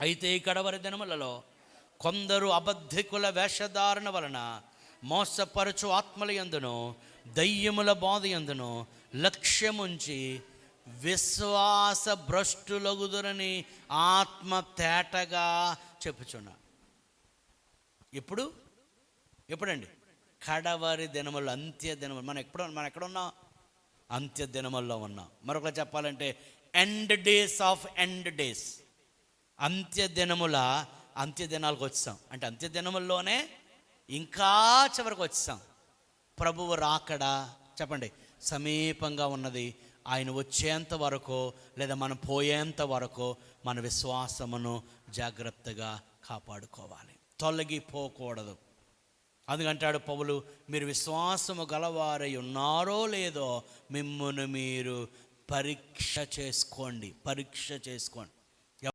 అయితే ఈ కడవరి దినములలో కొందరు అబద్ధికుల వేషధారణ వలన మోసపరచు ఆత్మల యందును దయ్యముల బోధ యందును లక్ష్యముంచి విశ్వాస భ్రష్టులగుదురని ఆత్మ తేటగా చెప్పుచున్నా. ఎప్పుడండి? కడవరి దినములు, అంత్య దినములు. మనం ఎక్కడున్నాం? అంత్య దినముల్లో ఉన్నాం. మరొకటి చెప్పాలంటే end days of end days. అంత్య దినాలకు వచ్చాం. అంటే అంత్య దినముల్లోనే ఇంకా చివరికి వచ్చాం. ప్రభువు రాకడా చెప్పండి సమీపంగా ఉన్నది. ఆయన వచ్చేంత వరకు లేదా మనం పోయేంత వరకు మన విశ్వాసమును జాగ్రత్తగా కాపాడుకోవాలి, తొలగిపోకూడదు. అందుకంటాడు పౌలు, మీరు విశ్వాసము గలవారై ఉన్నారో లేదో మిమ్మును మీరు పరీక్ష చేసుకోండి.